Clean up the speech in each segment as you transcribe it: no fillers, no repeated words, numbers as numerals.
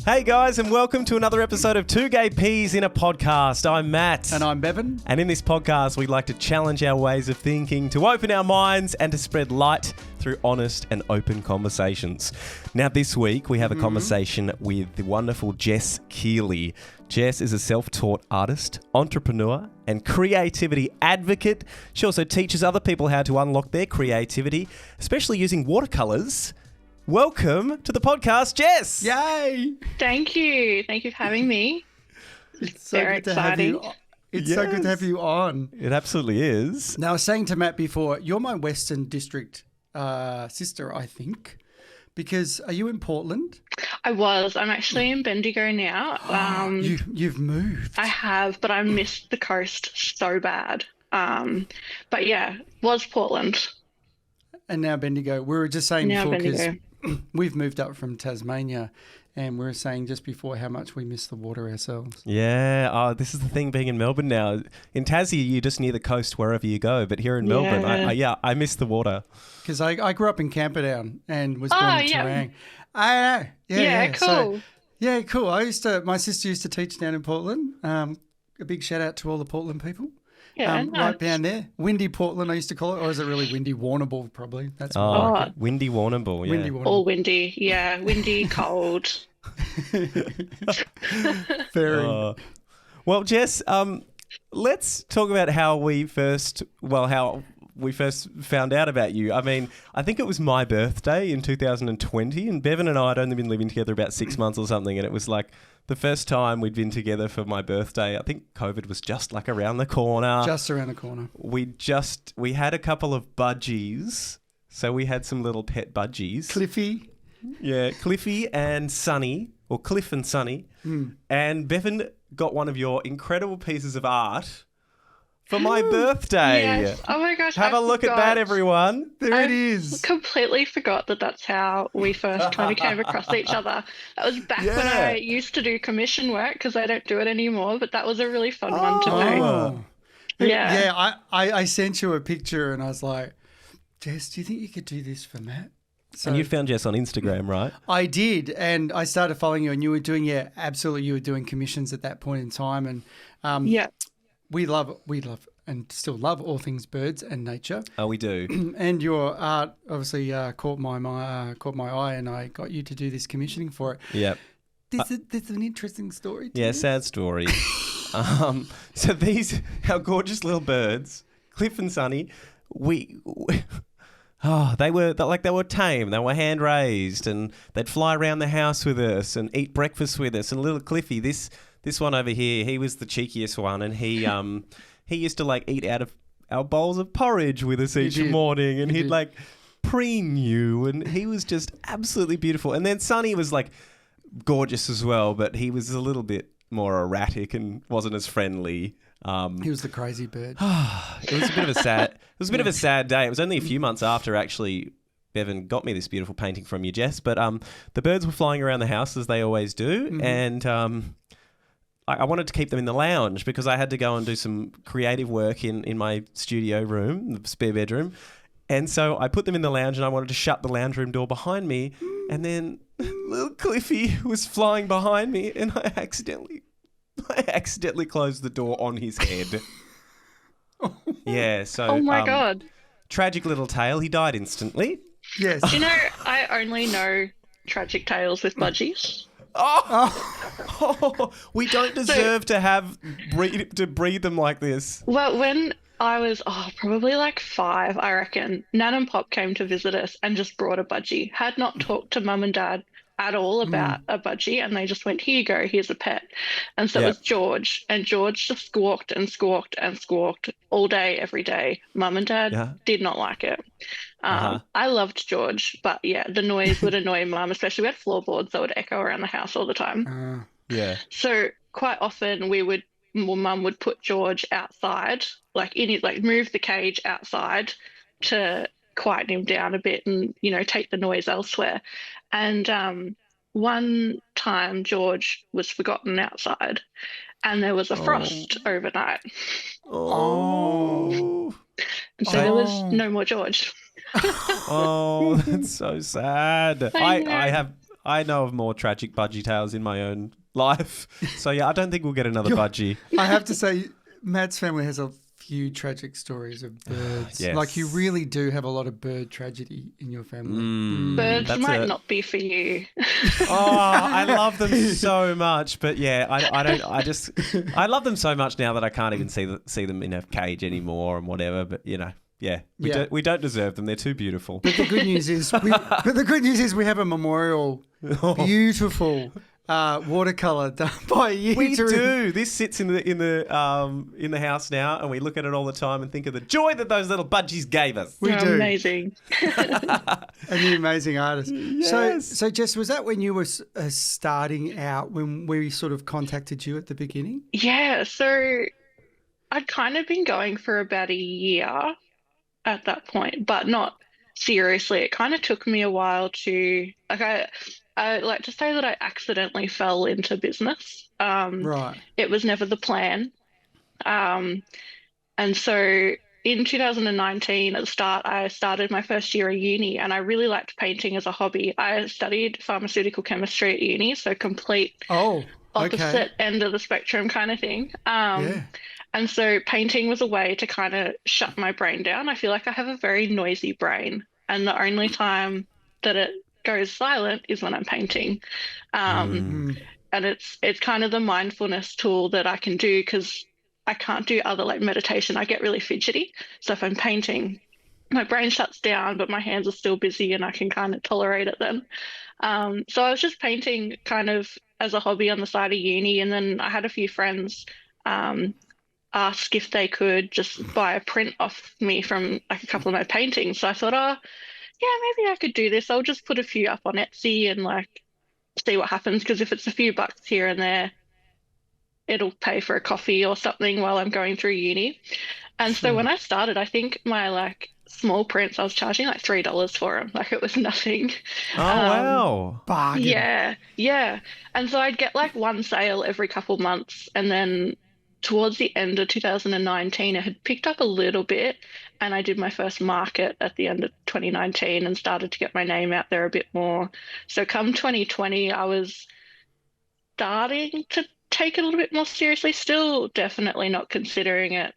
Hey guys, and welcome to another episode of Two Gay Peas in a Podcast. I'm Matt. And I'm Bevan. And in this podcast, we'd like to challenge our ways of thinking, to open our minds and to spread light through honest and open conversations. Now this week, we have a conversation with the wonderful Jess Keeli. Jess is a self-taught artist, entrepreneur, and creativity advocate. She also teaches other people how to unlock their creativity, especially using watercolors. Welcome to the podcast, Jess. Yay! Thank you. Thank you for having me. It's so Very good to have you. exciting. It's so good to have you on. It absolutely is. Now, I was saying to Matt before, you're my Western District sister, I think, because are you in Portland? I was. I'm actually in Bendigo now. You've moved. I have, but I missed the coast so bad. But yeah, was Portland. And now Bendigo. We were just saying Now before, because Bendigo. we've moved up from Tasmania, and we were saying just before how much we miss the water ourselves. Yeah. Oh, this is the thing being in Melbourne now. In Tassie, you're just near the coast wherever you go. But here in Melbourne, I miss the water. Because I grew up in Camperdown and was born in yeah. Terang. I know. Yeah, Cool. So, yeah, cool. My sister used to teach down in Portland. A big shout out to all the Portland people. Yeah, Right nice. down there. Windy Portland, I used to call it. Or is it really Windy Warrnambool, probably? That's more Oh, like it. windy Warrnambool. Yeah. Windy Warrnambool. All windy. Yeah, windy, cold. Very. Well, Jess, let's talk about how we first found out about you. I mean, I think it was my birthday in 2020, and Bevan and I had only been living together about 6 months or something, and it was like the first time we'd been together for my birthday. I think COVID was just like around the corner. Just around the corner. We had a couple of budgies, so we had some little pet budgies. Cliffy. Yeah, Cliffy and Sunny, or Cliff and Sunny. And Bevan got one of your incredible pieces of art for my birthday. Yes. Oh my gosh. Have I a look at forgot. that, everyone. There it is. Completely forgot that that's how we first kind of came across each other. That was back when Yeah. I used to do commission work, because I don't do it anymore, but that was a really fun one to do. Oh. Yeah. Yeah, I sent you a picture and I was like, Jess, do you think you could do this for Matt? So And you found Jess on Instagram, right? I did, and I started following you, and you were doing, you were doing commissions at that point in time, and Yeah. we love and still love all things birds and nature. Oh, we do. And your art obviously caught my eye, and I got you to do this commissioning for it. Yep. This is an interesting story. Yeah, sad story. So these, our gorgeous little birds, Cliff and Sunny, they were tame. They were hand raised, and they'd fly around the house with us and eat breakfast with us. And little Cliffy, this one over here, he was the cheekiest one, and he used to like eat out of our bowls of porridge with us each did. morning, and He he'd did. like preen you, and he was just absolutely beautiful. And then Sunny was like gorgeous as well, but he was a little bit more erratic and wasn't as friendly. He was the crazy bird. It was a bit of a sad day. It was only a few months after actually Bevan got me this beautiful painting from you, Jess. But the birds were flying around the house as they always do, and I wanted to keep them in the lounge because I had to go and do some creative work in my studio room, the spare bedroom. And so I put them in the lounge, and I wanted to shut the lounge room door behind me. And then little Cliffy was flying behind me, and I accidentally closed the door on his head. Yeah, so Oh my God. tragic little tale. He died instantly. Yes. Do you know, I only know tragic tales with budgies. Oh, we don't deserve to breed them like this. Well, when I was probably like 5, I reckon, Nan and Pop came to visit us and just brought a budgie. Had not talked to Mum and Dad at all about a budgie, and they just went, "Here you go, here's a pet." And so it was George, and George just squawked and squawked and squawked all day, every day. Mum and Dad did not like it. I loved George, but yeah, the noise would annoy Mum, especially we had floorboards that would echo around the house all the time. Yeah. So quite often Mum would put George outside, move the cage outside to quieten him down a bit and, take the noise elsewhere. And one time George was forgotten outside and there was a frost overnight. Oh. And so there was no more George. Oh, that's so sad. I I know of more tragic budgie tales in my own life. So, yeah, I don't think we'll get another budgie. I have to say, Matt's family has a few tragic stories of birds. Yes. Like, you really do have a lot of bird tragedy in your family. Birds might not be for you. Oh, I love them so much, but yeah, I love them so much now that I can't even see them in a cage anymore and whatever. But we don't deserve them. They're too beautiful. But the good news is, we have a memorial, beautiful watercolor done by you. We do. This sits in the house now, and we look at it all the time and think of the joy that those little budgies gave us. We do. Amazing. And you're an amazing artist. Yes. So Jess, was that when you were starting out, when we sort of contacted you at the beginning? Yeah, so I'd kind of been going for about a year at that point, but not seriously. It kind of took me a while to, like, I like to say that I accidentally fell into business. Right. It was never the plan. And so in 2019, at the start, I started my first year of uni, and I really liked painting as a hobby. I studied pharmaceutical chemistry at uni, so complete opposite end of the spectrum kind of thing. And so painting was a way to kind of shut my brain down. I feel like I have a very noisy brain, and the only time that it goes silent is when I'm painting. And it's kind of the mindfulness tool that I can do, because I can't do other like meditation. I get really fidgety. So if I'm painting, my brain shuts down, but my hands are still busy and I can kind of tolerate it then. So I was just painting kind of as a hobby on the side of uni. And then I had a few friends ask if they could just buy a print off me from like a couple of my paintings. So I thought, yeah, maybe I could do this. I'll just put a few up on Etsy and like see what happens. Because if it's a few bucks here and there, it'll pay for a coffee or something while I'm going through uni. And so when I started, I think my like small prints, I was charging like $3 for them. Like it was nothing. Oh, wow. Bargain. Yeah. And so I'd get like one sale every couple months, and then towards the end of 2019, it had picked up a little bit, and I did my first market at the end of 2019 and started to get my name out there a bit more. So come 2020, I was starting to take it a little bit more seriously, still definitely not considering it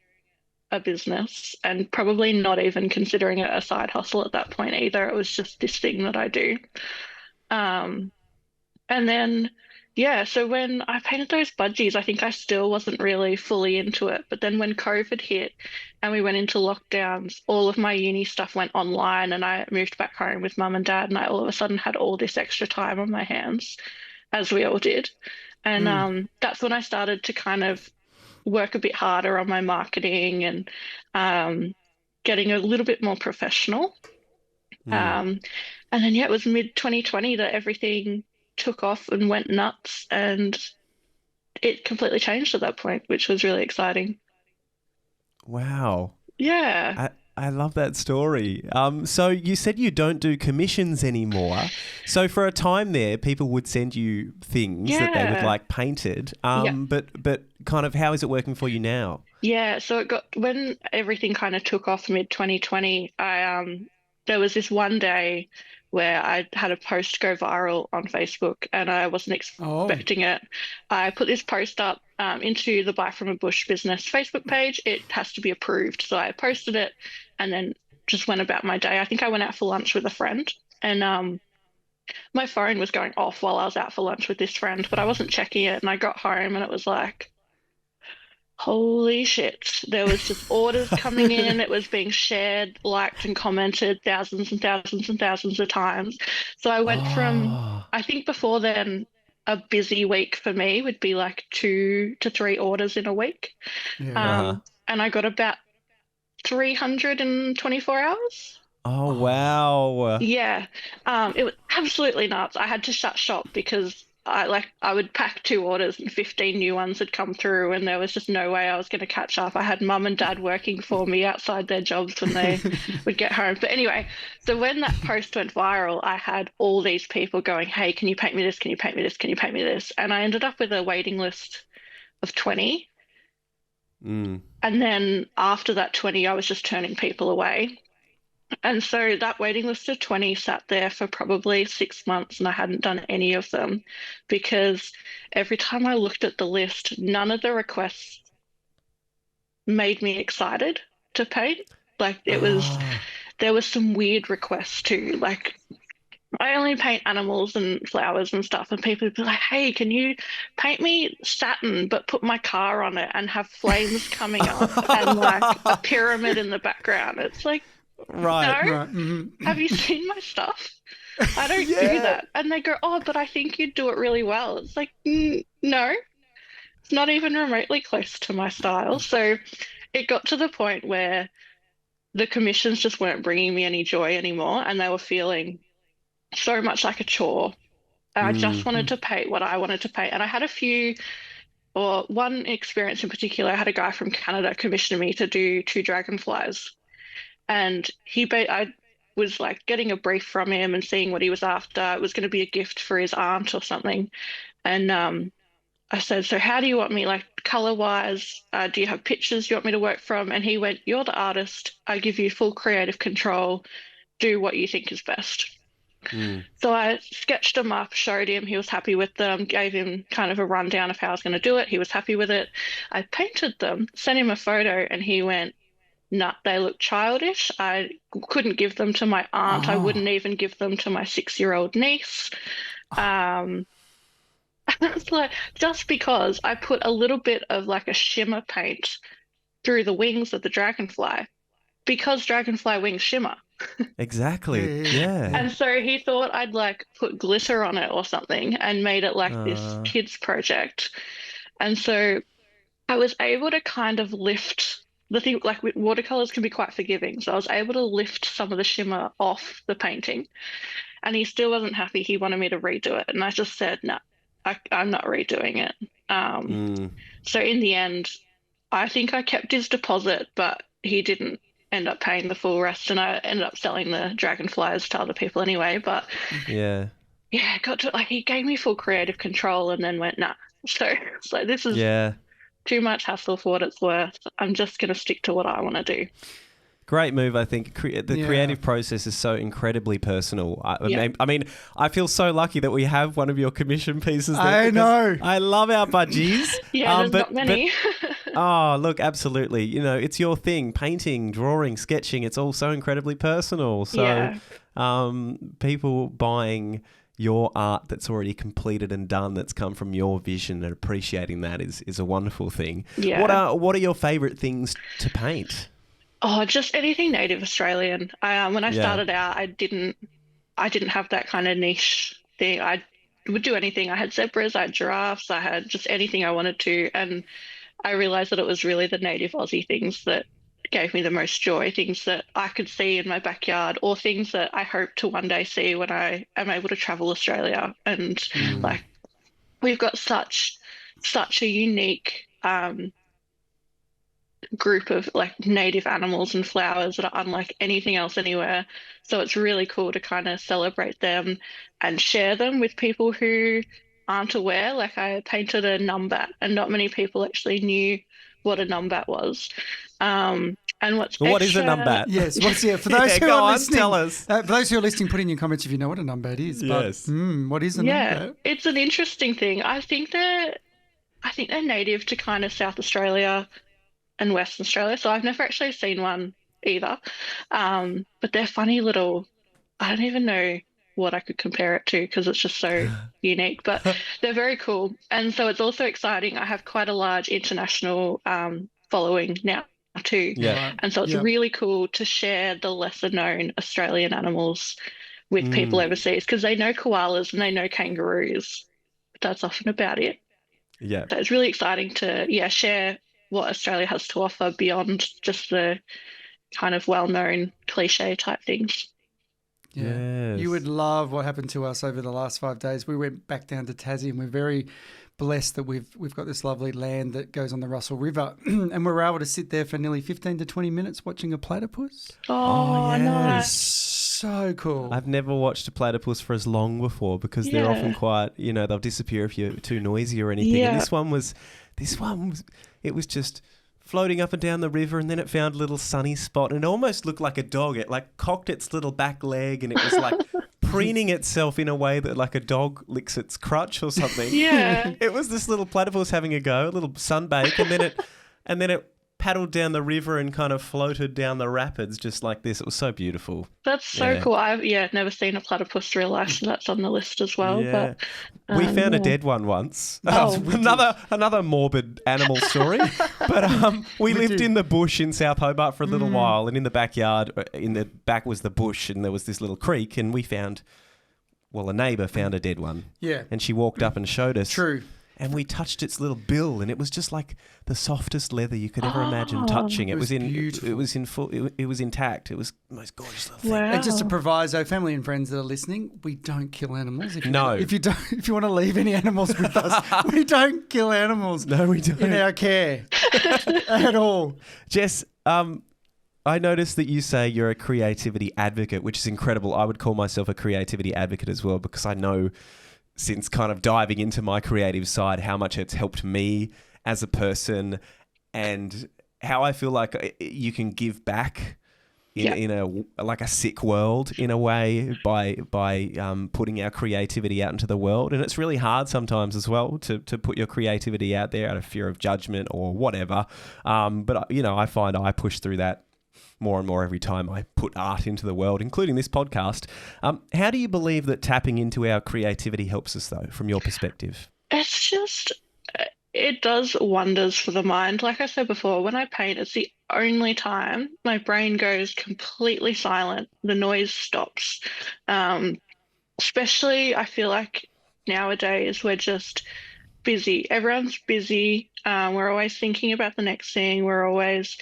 a business, and probably not even considering it a side hustle at that point either. It was just this thing that I do. And then so when I painted those budgies, I think I still wasn't really fully into it. But then when COVID hit and we went into lockdowns, all of my uni stuff went online, and I moved back home with mum and dad, and I all of a sudden had all this extra time on my hands, as we all did. And that's when I started to kind of work a bit harder on my marketing and getting a little bit more professional. And then, it was mid-2020 that everything took off and went nuts, and it completely changed at that point, which was really exciting. Wow. Yeah. I love that story. So you said you don't do commissions anymore. So for a time there, people would send you things that they would like painted. But kind of how is it working for you now? Yeah. So when everything kind of took off mid 2020, there was this one day where I had a post go viral on Facebook, and I wasn't expecting it. I put this post up into the Buy From a Bush business Facebook page. It has to be approved. So I posted it and then just went about my day. I think I went out for lunch with a friend, and my phone was going off while I was out for lunch with this friend, but I wasn't checking it. And I got home and it was like, holy shit. There was just orders coming in. It was being shared, liked and commented thousands and thousands and thousands of times. So I went from, I think before then, a busy week for me would be like 2 to 3 orders in a week. And I got about 324 hours. Oh, wow. Yeah. It was absolutely nuts. I had to shut shop because I would pack 2 orders and 15 new ones had come through, and there was just no way I was going to catch up. I had mum and dad working for me outside their jobs when they would get home. But anyway, so when that post went viral, I had all these people going, hey, can you paint me this? Can you paint me this? Can you paint me this? And I ended up with a waiting list of 20. And then after that 20, I was just turning people away. And so that waiting list of 20 sat there for probably 6 months, and I hadn't done any of them because every time I looked at the list, none of the requests made me excited to paint. Like Ah, there was some weird requests too. Like I only paint animals and flowers and stuff, and people would be like, "Hey, can you paint me Saturn, but put my car on it and have flames coming up and like a pyramid in the background?" It's like, right. no, Right. have you seen my stuff? I don't do Yeah. that. And they go, "Oh, but I think you'd do it really well." It's like, no, it's not even remotely close to my style. So it got to the point where the commissions just weren't bringing me any joy anymore, and they were feeling so much like a chore. And I just Mm. wanted to paint what I wanted to paint. And I had a few, or one experience in particular, I had a guy from Canada commission me to do two dragonflies. And I was like getting a brief from him and seeing what he was after. It was going to be a gift for his aunt or something. And I said, "So how do you want me, like color wise? Do you have pictures you want me to work from?" And he went, "You're the artist. I give you full creative control. Do what you think is best." Mm. So I sketched them up, showed him, he was happy with them, gave him kind of a rundown of how I was going to do it. He was happy with it. I painted them, sent him a photo, and he went, "Nah, they look childish. I couldn't give them to my aunt. I Oh. wouldn't even give them to my 6-year-old niece." Um, it's like just because I put a little bit of like a shimmer paint through the wings of the dragonfly, because dragonfly wings shimmer. Yeah, Exactly. yeah, Yeah. yeah. And so he thought I'd like put glitter on it or something and made it like this Uh, kids project. And so I was able to kind of lift the thing, like watercolors can be quite forgiving. So I was able to lift some of the shimmer off the painting. And he still wasn't happy. He wanted me to redo it. And I just said, "No, I'm not redoing it." Um, mm. so in the end, I think I kept his deposit, but he didn't end up paying the full rest, and I ended up selling the dragonflies to other people anyway. But Yeah. yeah, it got to like he gave me full creative control and then went, "Nah." So this is Yeah. too much hassle for what it's worth. I'm just gonna stick to what I want to do. Great move, I think. The Yeah. creative process is so incredibly personal. Yeah. I mean, I feel so lucky that we have one of your commission pieces there. I because know. I love our budgies. Yeah, there's but, not many. oh, look, absolutely. You know, it's your thing. Painting, drawing, sketching, it's all so incredibly personal. So Yeah. people buying your art that's already completed and done, that's come from your vision, and appreciating that is a wonderful thing. Yeah. What are your favourite things to paint? Oh, just anything native Australian. When I Yeah. started out, I didn't have that kind of niche thing. I would do anything. I had zebras, I had giraffes, I had just anything I wanted to. And I realized that it was really the native Aussie things that gave me the most joy, things that I could see in my backyard, or things that I hope to one day see when I am able to travel Australia. And Mm. like we've got such a unique group of like native animals and flowers that are unlike anything else anywhere. So it's really cool to kind of celebrate them and share them with people who aren't aware. Like I painted a numbat, and not many people actually knew what a numbat was. And what's What is a extra, numbat? Yes. What's for those Yeah, who go are on, listening? tell us. For those who are listening, put in your comments if you know what a numbat is. Yes. But what is a yeah, numbat? it's an interesting thing. I think they're native to kind of South Australia and Western Australia. So I've never actually seen one either. But they're funny little, I don't even know what I could compare it to because it's just so unique, but they're very cool. And so it's also exciting. I have quite a large international following now too. Yeah. Right. And so it's Yeah. really cool to share the lesser known Australian animals with people Mm. overseas because they know koalas and they know kangaroos. But that's often about it. Yeah. So it's really exciting to, yeah, share what Australia has to offer beyond just the kind of well-known cliche type things. Yeah. Yes. You would love what happened to us over the last 5 days. We went back down to Tassie and we're very blessed that we've got this lovely land that goes on the Russell River and we're able to sit there for nearly 15 to 20 minutes watching a platypus. Oh, yes. nice. So cool. I've never watched a platypus for as long before because they're often quite, they'll disappear if you're too noisy or anything. And Yeah. this one was, it was just floating up and down the river, and then it found a little sunny spot, and it almost looked like a dog. It like cocked its little back leg, and it was like preening itself in a way that like a dog licks its crutch or something. Yeah. It was this little platypus having a go, a little sunbake, and then it paddled down the river and kind of floated down the rapids just like this. It was so beautiful. That's so cool. I've never seen a platypus real life, so that's on the list as well. Yeah. But We found a dead one once. Oh. Another morbid animal story. But we lived in the bush in South Hobart for a little while, and in the backyard, in the back was the bush, and there was this little creek, and a neighbour found a dead one. Yeah. And she walked up and showed us. True. And we touched its little bill, and it was just like the softest leather you could ever imagine touching. It was beautiful. It was intact. It was the most gorgeous little thing. wow. And just a proviso, family and friends that are listening, we don't kill animals. If you want to leave any animals with us, we don't kill animals. No, we don't. In our care at all. Jess, I noticed that you say you're a creativity advocate, which is incredible. I would call myself a creativity advocate as well, because I know, since kind of diving into my creative side, how much it's helped me as a person, and how I feel like you can give back in a sick world in a way by putting our creativity out into the world. And it's really hard sometimes as well to put your creativity out there out of fear of judgment or whatever. But I find I push through that more and more every time I put art into the world, including this podcast. How do you believe that tapping into our creativity helps us, though, from your perspective? It's just, it does wonders for the mind. Like I said before, when I paint, it's the only time my brain goes completely silent. The noise stops. Especially, I feel like nowadays we're just busy. Everyone's busy. We're always thinking about the next thing. We're always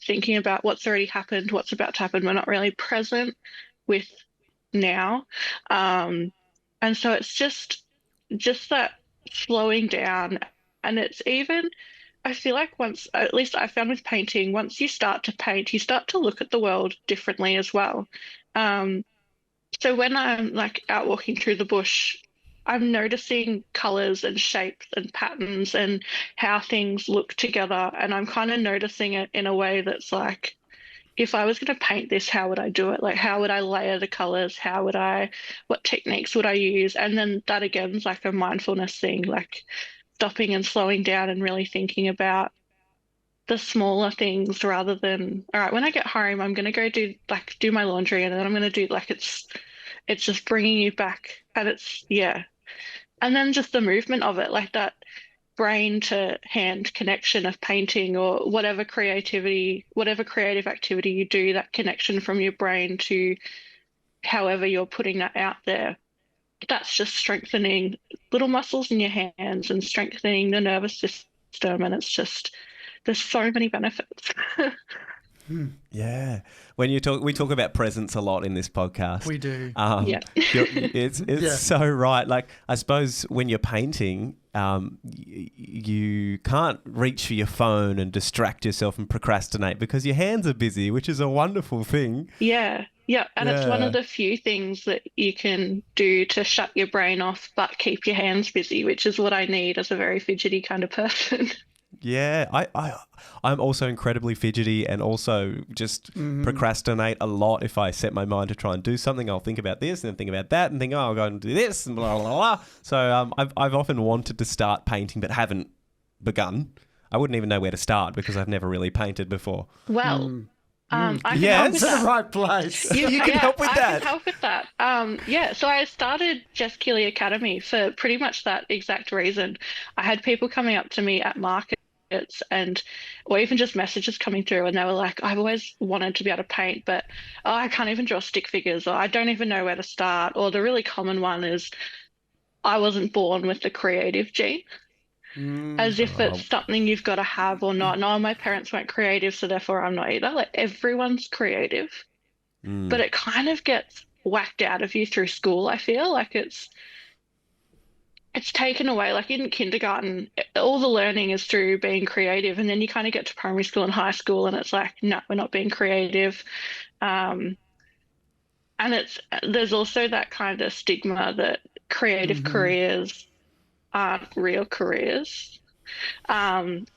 thinking about what's already happened, what's about to happen. We're not really present with now. And so it's just that slowing down. And it's even, I feel like once, at least I found with painting, once you start to paint, you start to look at the world differently as well. So when I'm like out walking through the bush, I'm noticing colors and shapes and patterns and how things look together. And I'm kind of noticing it in a way that's like, if I was going to paint this, how would I do it? Like, how would I layer the colors? What techniques would I use? And then that again is like a mindfulness thing, like stopping and slowing down and really thinking about the smaller things rather than, all right, when I get home, I'm going to go do my laundry, and then I'm going to do like, it's just bringing you back. And and then just the movement of it, like that brain to hand connection of painting or whatever creative activity you do, that connection from your brain to however you're putting that out there, that's just strengthening little muscles in your hands and strengthening the nervous system. And it's just, there's so many benefits. Yeah. We talk about presence a lot in this podcast. We do. It's so right. Like, I suppose when you're painting, you can't reach for your phone and distract yourself and procrastinate because your hands are busy, which is a wonderful thing. Yeah. And it's one of the few things that you can do to shut your brain off but keep your hands busy, which is what I need as a very fidgety kind of person. Yeah, I'm also incredibly fidgety and also just procrastinate a lot. If I set my mind to try and do something, I'll think about this and then think about that and think, oh, I'll go and do this and blah, blah, blah. So I've often wanted to start painting but haven't begun. I wouldn't even know where to start because I've never really painted before. Well, I can Yes. help with To the that. right place. You can help with I that. can help with that. So I started Jess Keeli Academy for pretty much that exact reason. I had people coming up to me at markets or even just messages coming through, and they were like, I've always wanted to be able to paint, but I can't even draw stick figures, or I don't even know where to start. Or the really common one is, I wasn't born with the creative gene. As if it's something you've got to have or not. No, my parents weren't creative, so therefore I'm not either. Like, everyone's creative, but it kind of gets whacked out of you through school. I feel like it's taken away. Like in kindergarten, all the learning is through being creative, and then you kind of get to primary school and high school, and it's like, no, we're not being creative. And there's also that kind of stigma that creative careers aren't real careers,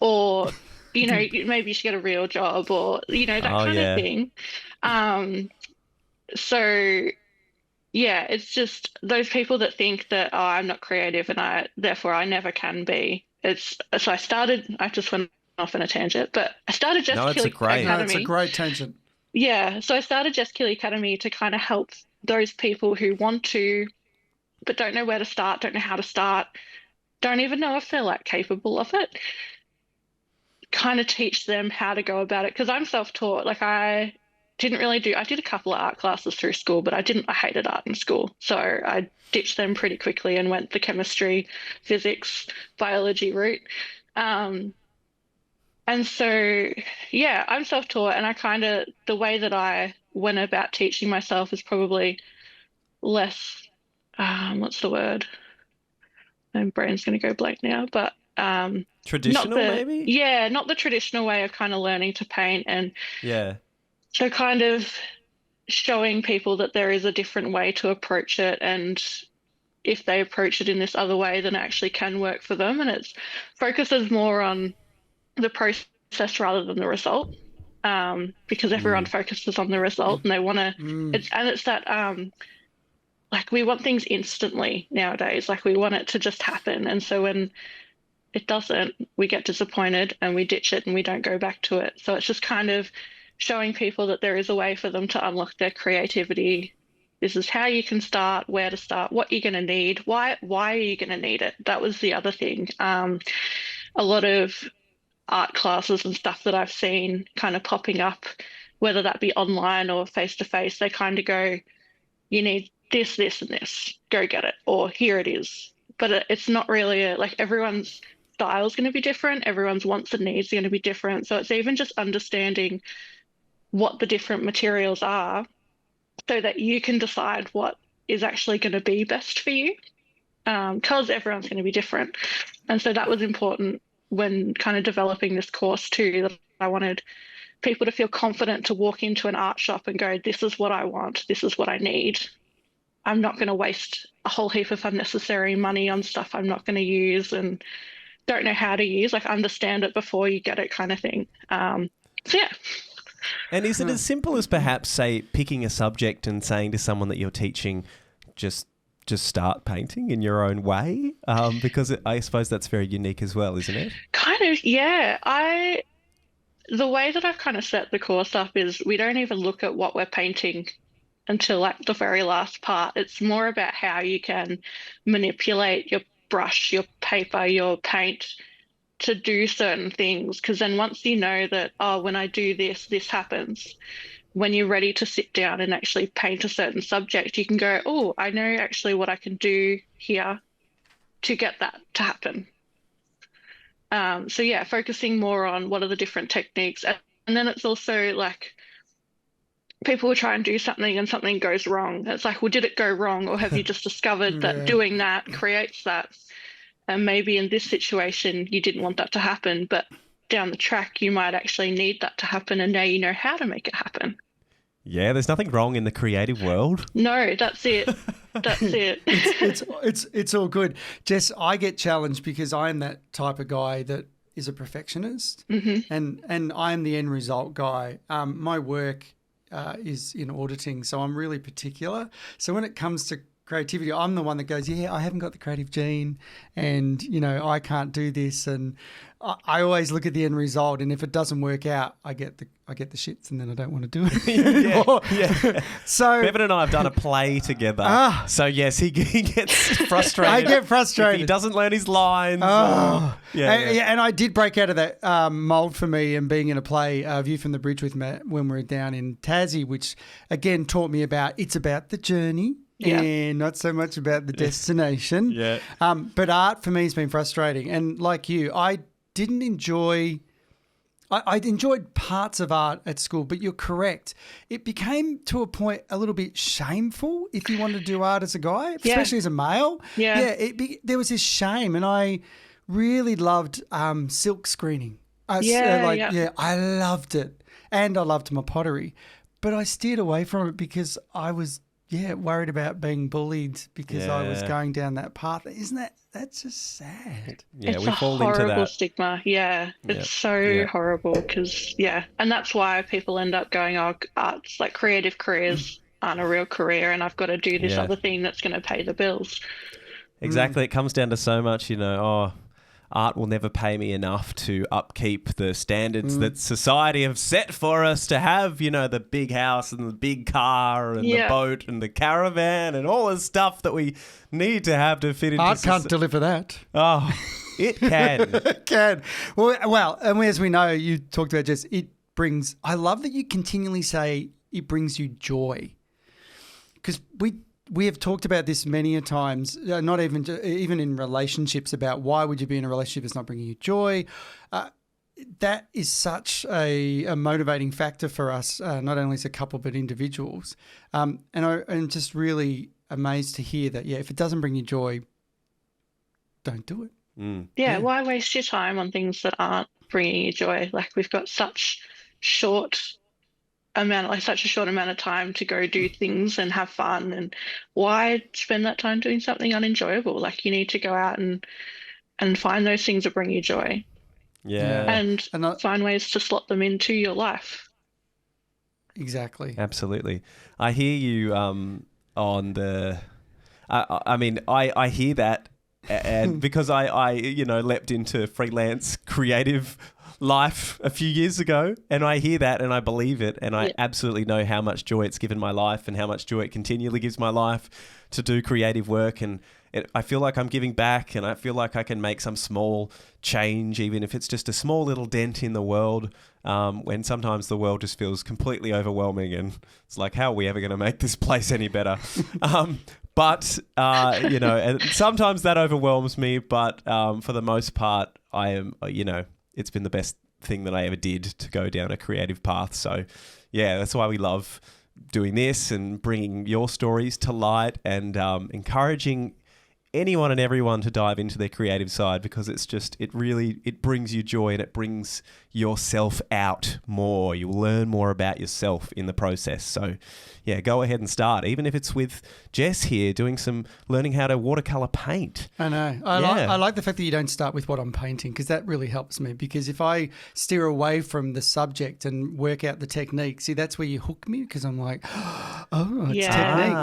or maybe you should get a real job or, that Oh kind of yeah. thing. Um, so yeah, it's just those people that think that, oh, I'm not creative and therefore I never can be. I just went off on a tangent, but I started Jess No, it's a Keeli great. No, it's a Academy. great tangent. Yeah, so I started Jess Keeli Academy to kind of help those people who want to, but don't know where to start, don't know how to start, don't even know if they're like capable of it. Kind of teach them how to go about it because I'm self-taught. Like I did a couple of art classes through school, but I hated art in school. So I ditched them pretty quickly and went the chemistry, physics, biology route. Um, and so, yeah, I'm self-taught and the way that I went about teaching myself is probably less, what's the word? My brain's going to go blank now, but Traditional, maybe? not the traditional way of kind of learning to paint. And Yeah. so kind of showing people that there is a different way to approach it. And if they approach it in this other way, then it actually can work for them. And it focuses more on the process rather than the result. Because everyone Mm. focuses on the result and they want to, Mm. it's that, like we want things instantly nowadays. Like we want it to just happen. And so when it doesn't, we get disappointed and we ditch it and we don't go back to it. So it's just kind of showing people that there is a way for them to unlock their creativity. This is how you can start, where to start, what you're going to need, why are you going to need it? That was the other thing. A lot of art classes and stuff that I've seen kind of popping up, whether that be online or face to face, they kind of go, you need this, this, and this. Go get it. Or here it is. But it's not really like everyone's style is going to be different. Everyone's wants and needs are going to be different. So it's even just understanding what the different materials are so that you can decide what is actually going to be best for you. Because everyone's going to be different. And so that was important when kind of developing this course too, that I wanted people to feel confident to walk into an art shop and go, this is what I want, this is what I need. I'm not going to waste a whole heap of unnecessary money on stuff I'm not going to use and don't know how to use. Like understand it before you get it, kind of thing. So yeah. And is it as simple as perhaps, say, picking a subject and saying to someone that you're teaching, just start painting in your own way? Because I suppose that's very unique as well, isn't it? Kind of, yeah. The way that I've kind of set the course up is we don't even look at what we're painting until like the very last part. It's more about how you can manipulate your brush, your paper, your paint to do certain things. Because then once you know that, oh, when I do this, this happens. When you're ready to sit down and actually paint a certain subject, you can go, oh, I know actually what I can do here to get that to happen. So yeah, focusing more on what are the different techniques. And then it's also like people will try and do something and something goes wrong. It's like, well, did it go wrong? Or have you just discovered that Yeah. doing that creates that? And maybe in this situation, you didn't want that to happen, but down the track, you might actually need that to happen. And now you know how to make it happen. Yeah, there's nothing wrong in the creative world. No, that's it. That's it. It's all good. Jess, I get challenged because I'm that type of guy that is a perfectionist, and I'm the end result guy. My work is in auditing, so I'm really particular. So when it comes to creativity, I'm the one that goes, yeah, I haven't got the creative gene, and I can't do this, and I always look at the end result, and if it doesn't work out, I get the shits, and then I don't want to do it anymore. Yeah. So Bevan and I have done a play together. So yes, he gets frustrated. I get frustrated if he doesn't learn his lines. And I did break out of that mold for me, and being in a play, View from the Bridge with Matt, when we were down in Tassie, which again taught me it's about the journey. Yeah. And not so much about the destination. Yeah. But art for me has been frustrating. And like you, I didn't enjoy... I enjoyed parts of art at school, but you're correct. It became to a point a little bit shameful if you wanted to do art as a guy, especially as a male. Yeah. There was this shame, and I really loved silk screening. I loved it, and I loved my pottery, but I steered away from it because I was worried about being bullied because I was Yeah. going down that path. Isn't that's just sad? Yeah, It's we a fall into horrible that. stigma. Yeah, Yeah. it's so Yeah. horrible because, and that's why people end up going, oh, arts, like creative careers aren't a real career, and I've got to do this Yeah. other thing that's going to pay the bills. Exactly. It comes down to so much, art will never pay me enough to upkeep the standards that society have set for us to have, the big house and the big car and the boat and the caravan and all the stuff that we need to have to fit into Art can't deliver that. Oh, it can. It can. Well, and as we know, you talked about Jess, it brings, I love that you continually say it brings you joy. Because we have talked about this many a times, not even in relationships, about why would you be in a relationship that's not bringing you joy. That is such a motivating factor for us, not only as a couple but individuals. And I'm just really amazed to hear that, if it doesn't bring you joy, don't do it. Why waste your time on things that aren't bringing you joy? Like, we've got such a short amount of time to go do things and have fun, and why spend that time doing something unenjoyable? Like, you need to go out and find those things that bring you joy. And find ways to slot them into your life. Exactly. Absolutely. I hear you on the I hear that, and because I leapt into freelance creative life a few years ago, and I hear that and I believe it, and I absolutely know how much joy it's given my life and how much joy it continually gives my life to do creative work, and I feel like I'm giving back, and I feel like I can make some small change, even if it's just a small little dent in the world, when sometimes the world just feels completely overwhelming and it's like, how are we ever going to make this place any better? But and sometimes that overwhelms me, but for the most part, I am, it's been the best thing that I ever did to go down a creative path. So, that's why we love doing this and bringing your stories to light, and encouraging anyone and everyone to dive into their creative side, because it brings you joy, and it brings yourself out more. You'll learn more about yourself in the process. So go ahead and start, even if it's with Jess here learning how to watercolor paint. I know. I like the fact that you don't start with what I'm painting, because that really helps me, because if I steer away from the subject and work out the technique, see, that's where you hook me, because I'm like, oh, it's technique.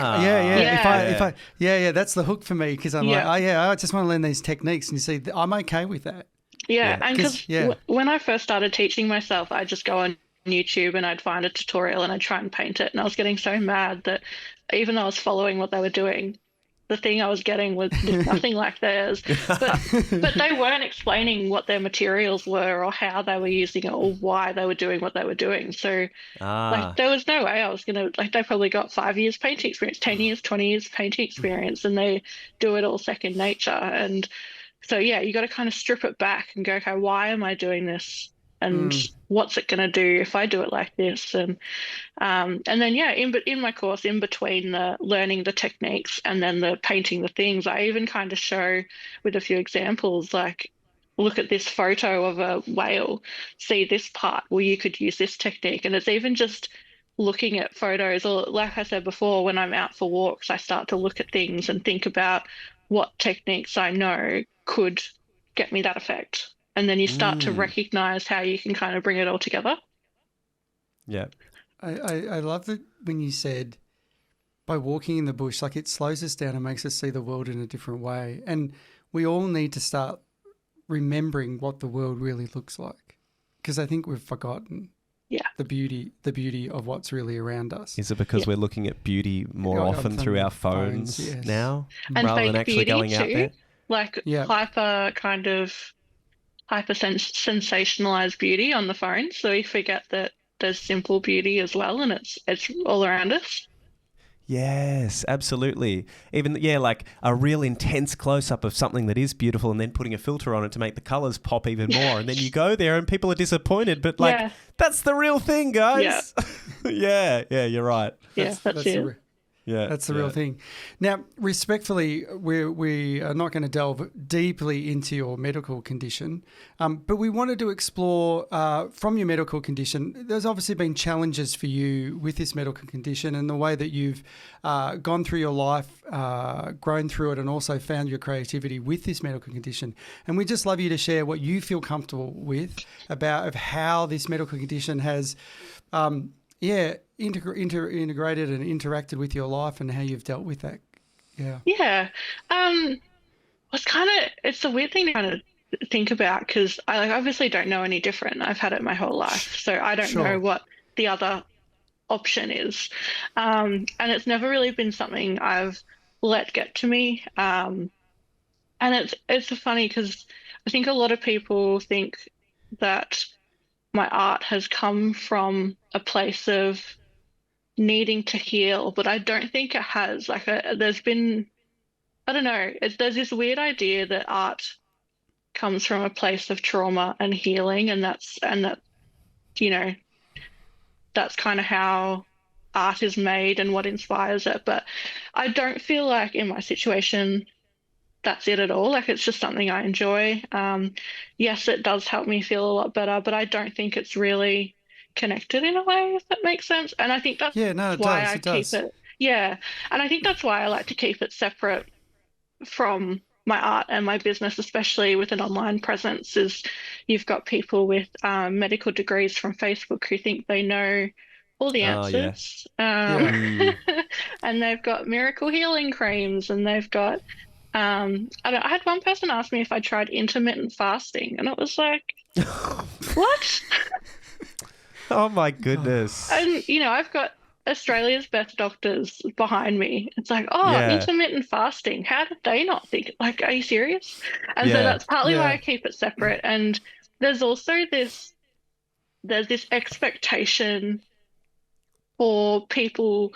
That's the hook for me, because I'm like, I just want to learn these techniques, and you see, I'm okay with that. And because when I first started teaching myself, I'd just go on YouTube and I'd find a tutorial and I'd try and paint it, and I was getting so mad that even though I was following what they were doing, the thing I was getting was nothing like theirs. But they weren't explaining what their materials were or how they were using it or why they were doing what they were doing. So there was no way I was going to, they probably got 5 years painting experience, 10 years, 20 years painting experience, and they do it all second nature. And so, you got to kind of strip it back and go, okay, why am I doing this? And what's it going to do if I do it like this? And then, in my course, in between the learning the techniques and then the painting the things, I even kind of show with a few examples, like, look at this photo of a whale, see this part, well, you could use this technique. And it's even just looking at photos, or like I said before, when I'm out for walks, I start to look at things and think about what techniques I know could get me that effect. And then you start to recognize how you can kind of bring it all together. Yeah. I love that when you said by walking in the bush, like, it slows us down and makes us see the world in a different way. And we all need to start remembering what the world really looks like, because I think we've forgotten the beauty of what's really around us. Is it because we're looking at beauty more often through our phones now, and rather than actually going out there? Like hyper sensationalized beauty on the phone, so we forget that there's simple beauty as well, and it's all around us. Yes, absolutely. Even like a real intense close-up of something that is beautiful, and then putting a filter on it to make the colours pop even more, and then you go there and people are disappointed, but that's the real thing, guys. Yeah, you're right. That's it. Yeah, That's the real thing. Now, respectfully, we are not going to delve deeply into your medical condition, but we wanted to explore from your medical condition. There's obviously been challenges for you with this medical condition and the way that you've gone through your life, grown through it, and also found your creativity with this medical condition. And we'd just love you to share what you feel comfortable with about of how this medical condition has integrated and interacted with your life and how you've dealt with that. Yeah. Yeah. It's a weird thing to kind of think about because I obviously don't know any different. I've had it my whole life, so I don't know what the other option is. And it's never really been something I've let get to me. And it's funny because I think a lot of people think that my art has come from a place of needing to heal, but I don't think it has. There's been, I don't know, there's this weird idea that art comes from a place of trauma and healing, and that, you know, that's kind of how art is made and what inspires it. But I don't feel like in my situation that's it at all. Like it's just something I enjoy. Yes, it does help me feel a lot better, but I don't think it's really connected in a way, if that makes sense. And I think that's why I keep it. Yeah. And I think that's why I like to keep it separate from my art and my business, especially with an online presence, is you've got people with medical degrees from Facebook who think they know all the answers. And they've got miracle healing creams, and they've got I had one person ask me if I tried intermittent fasting, and it was like, what? Oh my goodness. And, you know, I've got Australia's best doctors behind me. It's like, intermittent fasting. How did they not think? Like, are you serious? And so that's partly why I keep it separate. And there's also there's this expectation for people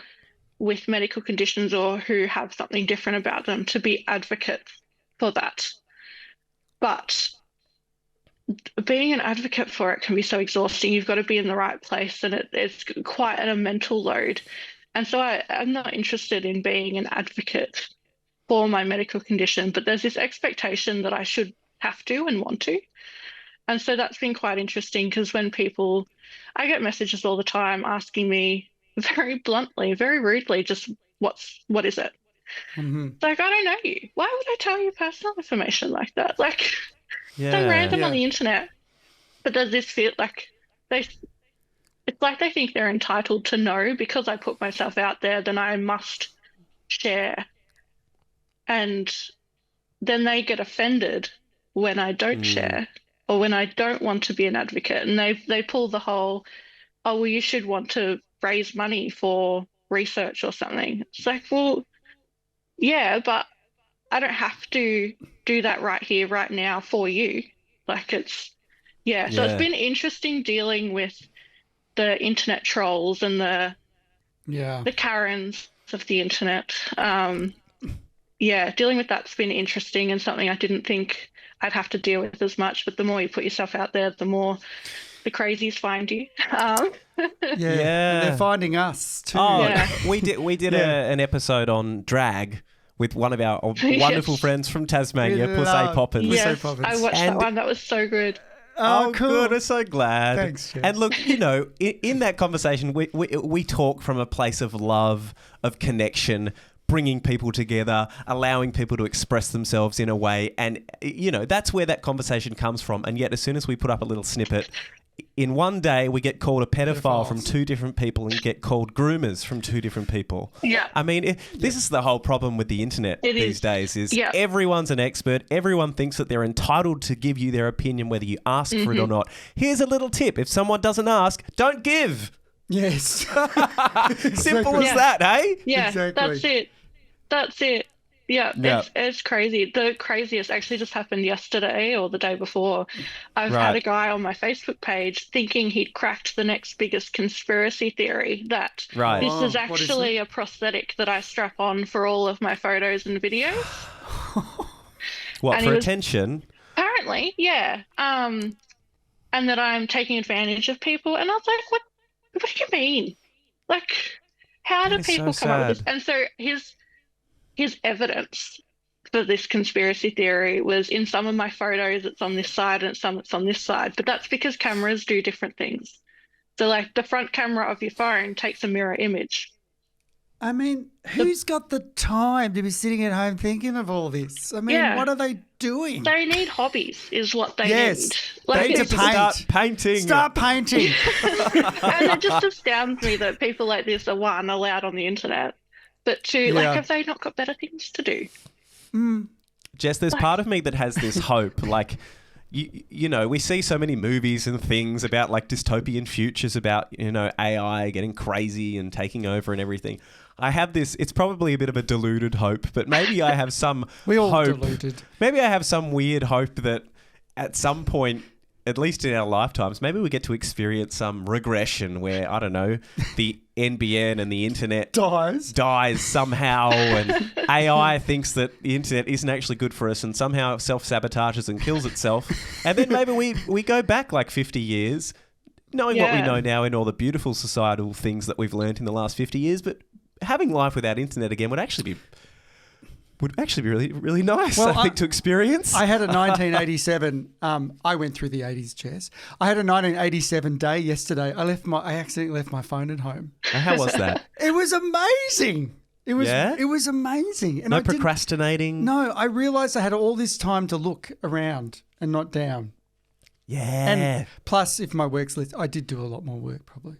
with medical conditions or who have something different about them to be advocates for that. But being an advocate for it can be so exhausting. You've got to be in the right place, and it's quite a mental load. And so I'm not interested in being an advocate for my medical condition, but there's this expectation that I should have to and want to. And so that's been quite interesting because I get messages all the time asking me very bluntly, very rudely, just what is it? It's like, I don't know you. Why would I tell you personal information like that? Like, so random on the internet. But there's this feel like it's like they think they're entitled to know because I put myself out there, then I must share. And then they get offended when I don't share or when I don't want to be an advocate. And they pull the whole, oh, well, you should want to raise money for research or something. It's like, well, yeah, but I don't have to do that right here, right now for you. Like so it's been interesting dealing with the internet trolls and the Karens of the internet. Dealing with that's been interesting and something I didn't think I'd have to deal with as much. But the more you put yourself out there, the more the crazies find you. And they're finding us too. We did an episode on drag with one of our wonderful friends from Tasmania, Pussy Poppins. Yes, I watched that one. That was so good. Oh, cool. Good. I'm so glad. Thanks, Jess. And look, you know, in that conversation, we talk from a place of love, of connection, bringing people together, allowing people to express themselves in a way. And, you know, that's where that conversation comes from. And yet as soon as we put up a little snippet, in one day we get called a pedophile from two different people and get called groomers from two different people. Yeah. I mean, this is the whole problem with the internet these days is everyone's an expert. Everyone thinks that they're entitled to give you their opinion whether you ask for it or not. Here's a little tip. If someone doesn't ask, don't give. Yes. Simple as that, eh? Yeah, exactly. That's it. Yeah, it's crazy. The craziest actually just happened yesterday or the day before. I've had a guy on my Facebook page thinking he'd cracked the next biggest conspiracy theory that this is actually a prosthetic that I strap on for all of my photos and videos. What, and for attention? Apparently, yeah. And that I'm taking advantage of people. And I was like, what do you mean? Like, how do That is so people come up with this? sad. And so his evidence for this conspiracy theory was in some of my photos, it's on this side and some it's on this side. But that's because cameras do different things. So like the front camera of your phone takes a mirror image. I mean, who's got the time to be sitting at home thinking of all this? I mean, Yeah. what are they doing? They need hobbies, is what they Yes. need. They Like need to it's, paint. Start painting. Start painting. and it just astounds me that people like this are one allowed on the internet, but two, like, Yeah. have they not got better things to do? Jess, there's part of me that has this hope. Like, you know, we see so many movies and things about like dystopian futures about, you know, AI getting crazy and taking over and everything. I have this, it's probably a bit of a deluded hope, but maybe I have some We all hope. deluded. Maybe I have some weird hope that at some point, at least in our lifetimes, maybe we get to experience some regression where, I don't know, the NBN and the internet dies somehow and AI thinks that the internet isn't actually good for us and somehow self-sabotages and kills itself. And then maybe we go back like 50 years, knowing what we Yeah. know now and all the beautiful societal things that we've learned in the last 50 years, but having life without internet again would actually be really, really nice, Well, I think, to experience. I had a 1987. I went through the 80s, Jess. I had a 1987 day yesterday. I accidentally left my phone at home. How was that? It was amazing. It was. Yeah? It was amazing. And No I didn't- procrastinating? No, I realised I had all this time to look around and not down. Yeah. And plus, if my work's list, I did do a lot more work probably.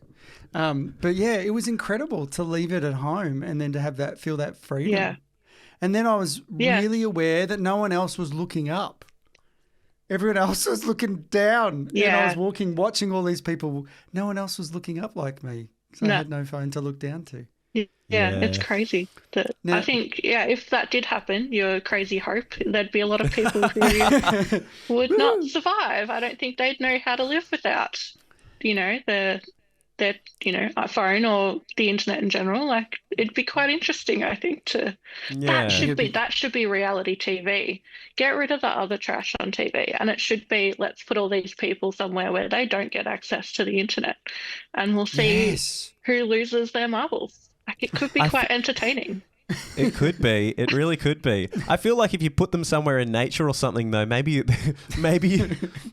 But yeah, it was incredible to leave it at home and then to feel that freedom. Yeah. And then I was Yeah. really aware that no one else was looking up. Everyone else was looking down. And I Yeah. was watching all these people. No one else was looking up like me. So No. I had no phone to look down to. Yeah, it's Yeah. crazy. That Now- I think, yeah, if that did happen, your crazy hope, there'd be a lot of people who would not survive. I don't think they'd know how to live without, you know, their phone or the internet in general. Like, it'd be quite interesting, I think, to Yeah. that should be reality TV. Get rid of the other trash on TV, and it should be, let's put all these people somewhere where they don't get access to the internet, and we'll see Yes. who loses their marbles. Like, it could be quite entertaining. It could be. It really could be. I feel like if you put them somewhere in nature or something, though, maybe there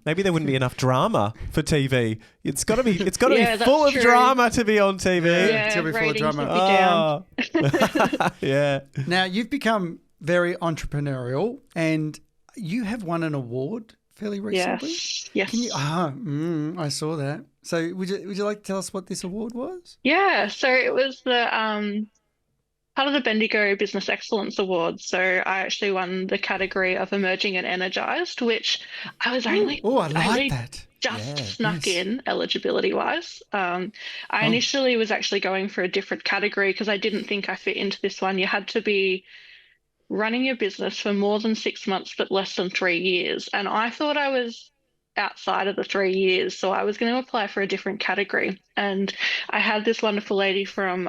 wouldn't be enough drama for TV. It's got to be. It's got to Yeah, be that's full of true. drama to be on TV. Yeah, till we fall of ratings drama. would be down. Oh. Yeah. Now, you've become very entrepreneurial and you have won an award fairly recently. Yes. Can you? I saw that. So, would you like to tell us what this award was? Yeah, so it was the part of the Bendigo Business Excellence Award. So I actually won the category of Emerging and Energized, which I was only Oh, I like only that. just snuck yes. in eligibility wise. I initially was actually going for a different category because I didn't think I fit into this one. You had to be running your business for more than 6 months but less than 3 years. And I thought I was outside of the 3 years, so I was going to apply for a different category. And I had this wonderful lady from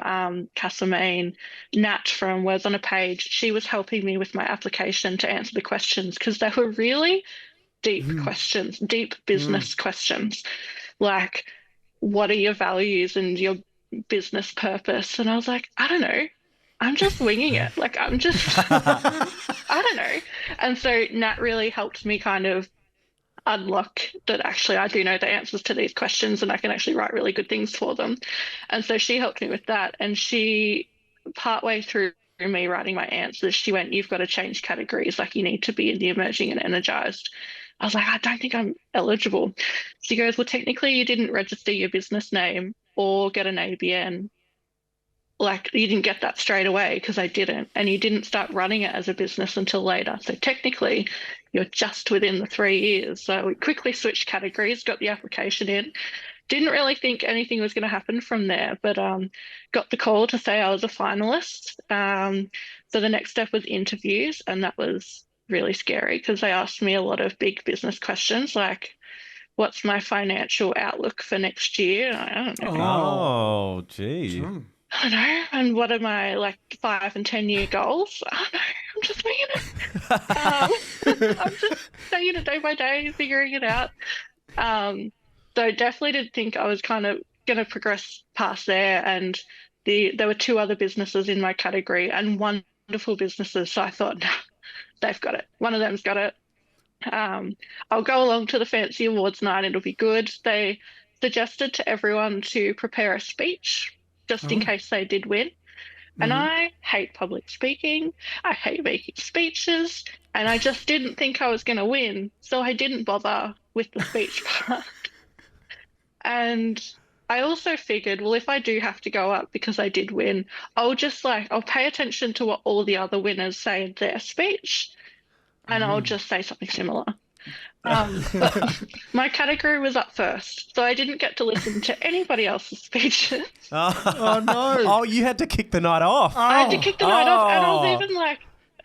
Castlemaine, Nat from Words on a Page. She was helping me with my application to answer the questions because they were really deep questions, deep business questions, like, what are your values and your business purpose? And I was like, I don't know. I'm just winging it. Like, I don't know. And so Nat really helped me kind of unlock that actually I do know the answers to these questions and I can actually write really good things for them. And so she helped me with that. And she, partway through me writing my answers, she went, you've got to change categories. Like, you need to be in the emerging and energized. I was like, I don't think I'm eligible. She goes, well, technically you didn't register your business name or get an ABN. Like, you didn't get that straight away because I didn't. And you didn't start running it as a business until later. So technically you're just within the 3 years. So we quickly switched categories, got the application in. Didn't really think anything was going to happen from there, but got the call to say I was a finalist. So the next step was interviews, and that was really scary because they asked me a lot of big business questions like, what's my financial outlook for next year? I don't know. Oh, gee. I don't know. And what are my 5 and 10 year goals? I don't know. I'm just winging it. I'm just taking it day by day, figuring it out. So definitely did think I was kind of going to progress past there. And there were two other businesses in my category and wonderful businesses. So I thought, nah, they've got it. One of them's got it. Um, I'll go along to the fancy awards night. It'll be good. They suggested to everyone to prepare a speech just in Oh. case they did win. And Mhm. I hate public speaking. I hate making speeches. And I just didn't think I was going to win. So I didn't bother with the speech part. And I also figured, well, if I do have to go up because I did win, I'll pay attention to what all the other winners say in their speech, and I'll just say something similar. But my category was up first, so I didn't get to listen to anybody else's speeches. Oh, no. Oh, you had to kick the night off. I had to kick the night off, and I Oh. was even like,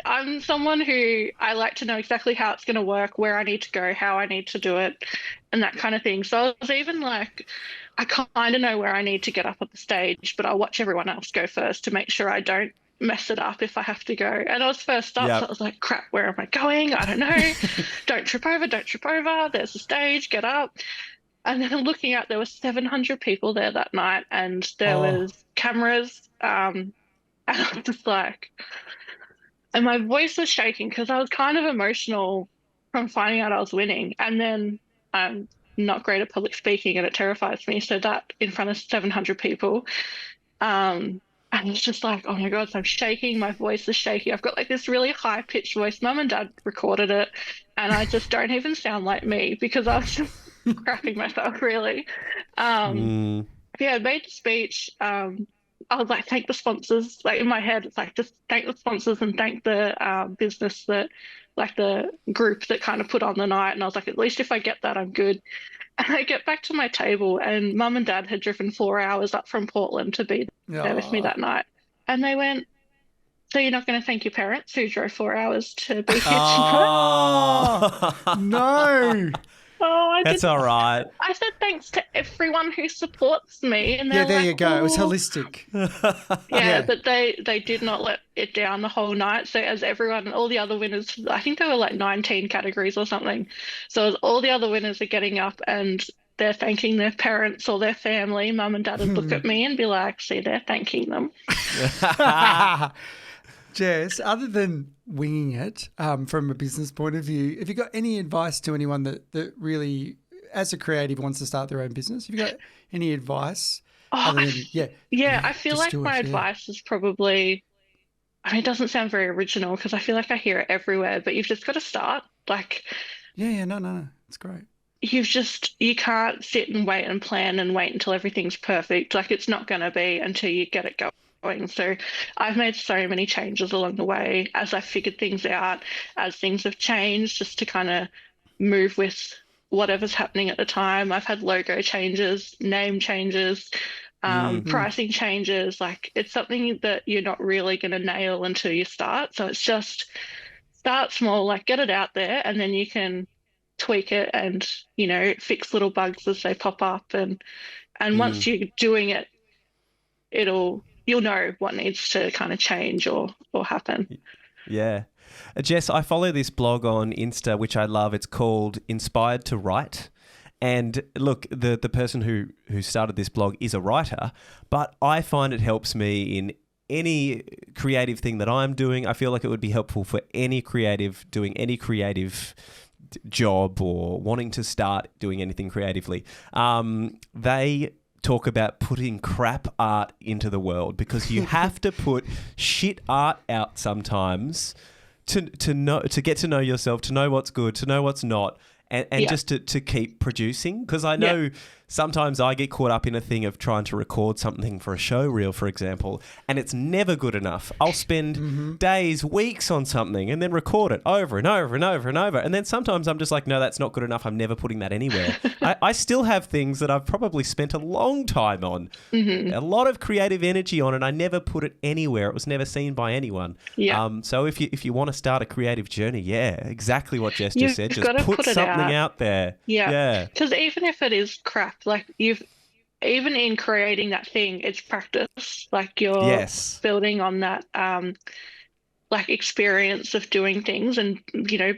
I'm someone who I like to know exactly how it's going to work, where I need to go, how I need to do it, and that kind of thing. So I was even like, I kind of know where I need to get up on the stage, but I'll watch everyone else go first to make sure I don't mess it up if I have to go. And I was first up, Yep. so I was like, crap, where am I going? I don't know. Don't trip over, don't trip over. There's the stage, get up. And then looking out, there were 700 people there that night, and there was cameras. And I was just like, and my voice was shaking because I was kind of emotional from finding out I was winning. And then I'm not great at public speaking and it terrifies me. So that in front of 700 people, and it's just like, oh my God, so I'm shaking. My voice is shaky. I've got like this really high pitched voice. Mum and Dad recorded it, and I just don't even sound like me because I was just crapping myself, really. Yeah, I made the speech. I was like, thank the sponsors. Like in my head, it's like, just thank the sponsors and thank the business that, like the group that kind of put on the night. And I was like, at least if I get that, I'm good. And I get back to my table, and Mum and Dad had driven 4 hours up from Portland to be there with me that night. And they went, so you're not going to thank your parents who drove 4 hours to be here tonight? Oh, no. Oh, That's all right. I said thanks to everyone who supports me. And Yeah, they're there you like, go. It was "Oh." holistic. Yeah, but they did not let it down the whole night. So as everyone, all the other winners, I think there were like 19 categories or something. So as all the other winners are getting up and they're thanking their parents or their family, Mum and Dad would look at me and be like, see, they're thanking them. Jess, other than winging it from a business point of view, have you got any advice to anyone that really, as a creative, wants to start their own business? Have you got any advice? Other than, Yeah, I feel like my it, advice is probably, I mean, it doesn't sound very original because I feel like I hear it everywhere, but you've just got to start. Like, no, it's great. you can't sit and wait and plan and wait until everything's perfect. Like, it's not going to be until you get it going. So I've made so many changes along the way as I figured things out, as things have changed, just to kind of move with whatever's happening at the time. I've had logo changes, name changes, pricing changes. Like, it's something that you're not really going to nail until you start. So it's just start small, like get it out there, and then you can tweak it and, fix little bugs as they pop up. And once you're doing it, you'll know what needs to kind of change or happen. Yeah. Jess, I follow this blog on Insta, which I love. It's called Inspired to Write. And look, the person who started this blog is a writer, but I find it helps me in any creative thing that I'm doing. I feel like it would be helpful for any creative doing any creative job or wanting to start doing anything creatively. They talk about putting crap art into the world because you have to put shit art out sometimes to get to know yourself, to know what's good, to know what's not, and just to keep producing. Because I know sometimes I get caught up in a thing of trying to record something for a show reel, for example, and it's never good enough. I'll spend days, weeks on something and then record it over and over and over and over. And then sometimes I'm just like, no, that's not good enough. I'm never putting that anywhere. I still have things that I've probably spent a long time on, a lot of creative energy on, and I never put it anywhere. It was never seen by anyone. Yeah. So if you want to start a creative journey, exactly what Jess You've just said. Just gotta put put it something out. out there. Yeah. Because even if it is crap, like even in creating that thing, it's practice. Like you're building on that like experience of doing things and,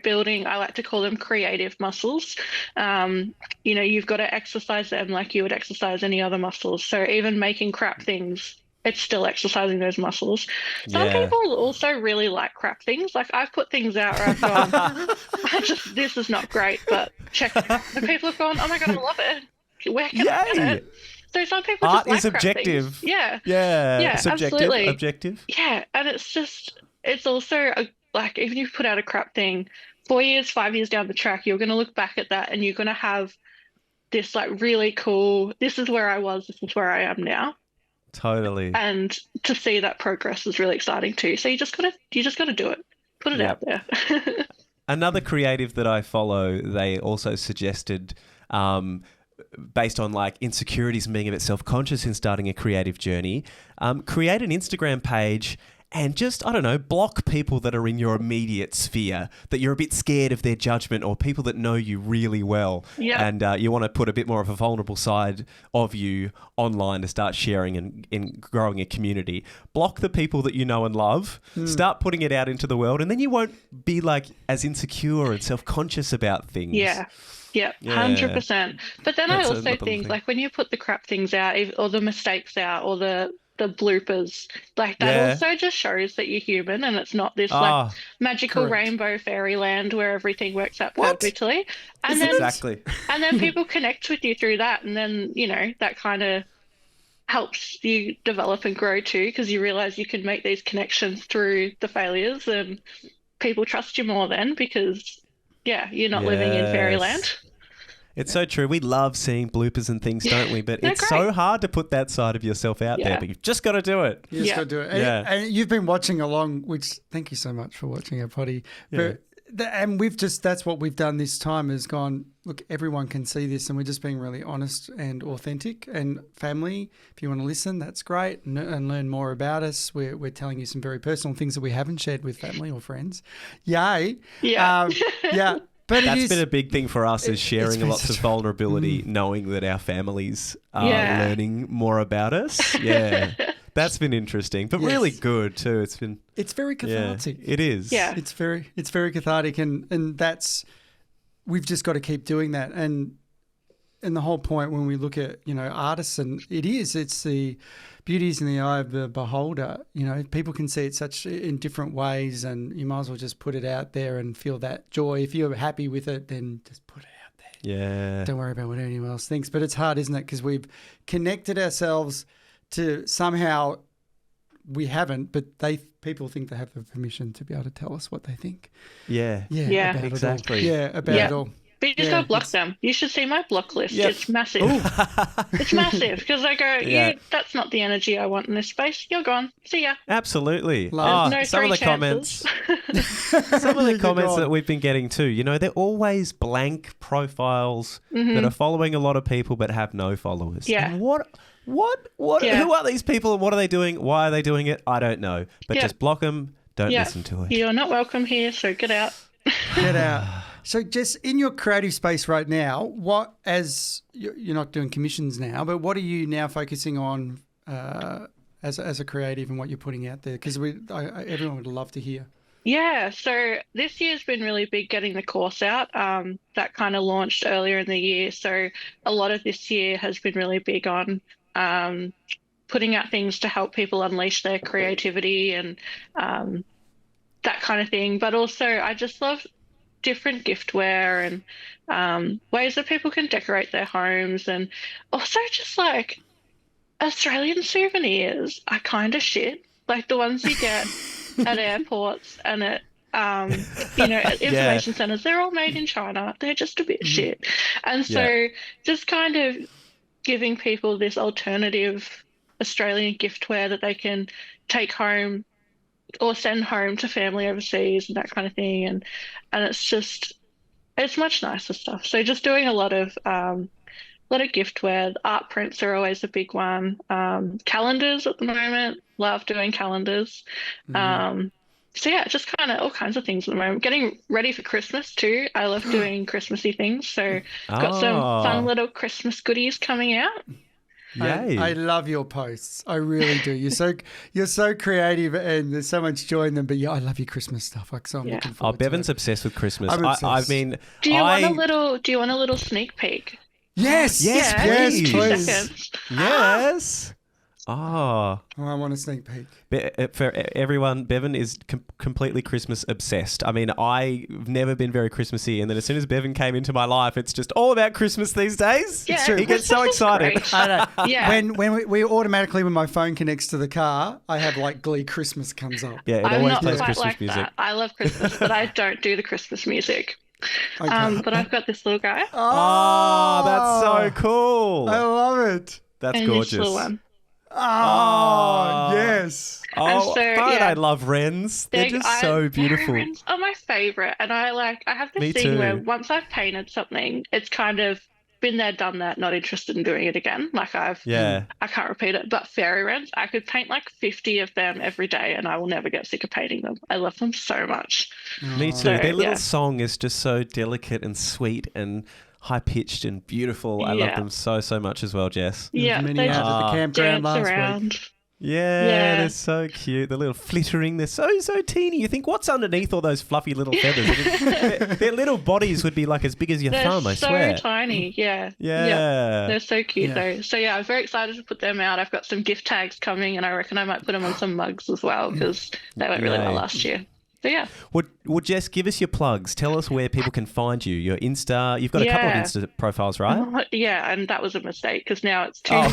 building, I like to call them creative muscles. You've got to exercise them like you would exercise any other muscles. So even making crap things it's still exercising those muscles. Some Yeah. people also really like crap things. Like I've put things out where I've gone, this is not great, but check. And people have gone, oh my God, I love it. Where can I get Yay! it? So some people Art just like is crap objective. things. Yeah. Yeah. Yeah, Subjective. absolutely. Objective. Yeah. And it's also like, even if you put out a crap thing, 4 years, 5 years down the track, you're going to look back at that and you're going to have this like really cool, this is where I was, this is where I am now. Totally. And to see that progress is really exciting too. So you just gotta do it. Put it out there. Another creative that I follow, they also suggested, based on like insecurities and being a bit self-conscious in starting a creative journey, create an Instagram page and just, I don't know, block people that are in your immediate sphere, that you're a bit scared of their judgment, or people that know you really well. Yeah. And you want to put a bit more of a vulnerable side of you online to start sharing and growing a community. Block the people that you know and love. Start putting it out into the world, and then you won't be like as insecure and self-conscious about things. Yeah. Yeah, 100%. But then That's I also another think thing. like when you put the crap things out, or the mistakes out, or the bloopers, like that also just shows that you're human and it's not this like magical correct. rainbow fairyland where everything works out What? perfectly. And then Exactly. and then people connect with you through that, and then that kind of helps you develop and grow too, because you realize you can make these connections through the failures, and people trust you more then because you're not living in fairyland. It's so true. We love seeing bloopers and things, don't we? But They're it's great. so hard to put that side of yourself out there, but you've just got to do it. You just got to do it. And, Yeah. and you've been watching along, which thank you so much for watching our potty. Yeah. And that's what we've done this time, is gone, look, everyone can see this, and we're just being really honest and authentic. And family, if you want to listen, that's great, and learn more about us. We're telling you some very personal things that we haven't shared with family or friends. Yay. Yeah. Yeah. But That's been a big thing for us, is sharing been lots of such- vulnerability, knowing that our families are Yeah. learning more about us. Yeah. That's been interesting, but really good too. It's been It's very cathartic. it is. Yeah. It's very cathartic, and we've just got to keep doing that. And the whole point when we look at artists, and it's the beauty is in the eye of the beholder. People can see it in different ways, and you might as well just put it out there and feel that joy. If you're happy with it, then just put it out there. Yeah. Don't worry about what anyone else thinks. But it's hard, isn't it? Because we've connected ourselves to somehow. We haven't, but people think they have the permission to be able to tell us what they think. Yeah. Yeah. About Exactly. It all. Yeah, about it all. But you just gotta block them. You should see my block list. Yep. It's massive. It's massive because I go, that's not the energy I want in this space. You're gone. See ya. Absolutely. Love No some of the three comments. chances. Some of the You're comments gone. that we've been getting too, they're always blank profiles that are following a lot of people but have no followers. Yeah. And what Yeah. who are these people and what are they doing? Why are they doing it? I don't know. But Yeah. just block them. Don't Yeah. listen to it. You're not welcome here, so get out. Get out. So, Jess, in your creative space right now, as you're not doing commissions now, but what are you now focusing on as a creative, and what you're putting out there? Because everyone would love to hear. Yeah, so this year's been really big getting the course out. That kind of launched earlier in the year. So a lot of this year has been really big on putting out things to help people unleash their creativity and that kind of thing. But also I just love different giftware and ways that people can decorate their homes, and also just like Australian souvenirs are kind of shit. Like the ones you get at airports and at at information centers, they're all made in China. They're just a bit shit. And so just kind of giving people this alternative Australian giftware that they can take home or send home to family overseas and that kind of thing. And it's much nicer stuff. So just doing a lot of giftware. Art prints are always a big one. Calendars at the moment. Love doing calendars. So yeah, just kind of all kinds of things at the moment. Getting ready for Christmas too. I love doing Christmassy things. So got some fun little Christmas goodies coming out. Yay. I love your posts. I really do. You're so creative, and there's so much joy in them. But I love your Christmas stuff. So I'm looking forward Bevan's to it. obsessed with Christmas. I'm obsessed. I mean, Do you want a little sneak peek? Yes, Yes, Yeah, please. 2 please. seconds. Yes. Oh. I want a sneak peek. For everyone, Bevan is completely Christmas obsessed. I mean, I've never been very Christmassy, and then as soon as Bevan came into my life, it's just all about Christmas these days. Yeah, He gets so excited. great. I know. Yeah. When we automatically, when my phone connects to the car, I have like Glee Christmas comes up. Yeah, it I'm always not plays quite Christmas like music. that. I love Christmas, but I don't do the Christmas music. Okay. But I've got this little guy. Oh, that's so cool. I love it. That's and gorgeous. this little one. Oh, yes. Oh, so, don't yeah. I love wrens? They're just so beautiful. Wrens are my favourite, and I have this Me thing too. where once I've painted something, it's kind of been there, done that, not interested in doing it again. Like I can't repeat it. But fairy wrens, I could paint like 50 of them every day, and I will never get sick of painting them. I love them so much. Me too. So, Their little yeah. song is just so delicate and sweet and high-pitched and beautiful. I love Yeah. them so, so much as well, Jess. Yeah, Many they out just at the campground dance last around. week. Yeah, they're so cute. The little flittering. They're so teeny. You think, what's underneath all those fluffy little feathers? their little bodies would be like as big as your They're thumb, I so swear. tiny. Yeah. Yeah. They're so cute Yeah. though. So yeah, I'm very excited to put them out. I've got some gift tags coming, and I reckon I might put them on some mugs as well because they went really well Yay. last year. So yeah. Well, Jess, give us your plugs. Tell us where people can find you. Your Insta. You've got a couple of Yeah. Insta profiles, right? Yeah, and that was a mistake because now it's too Oh.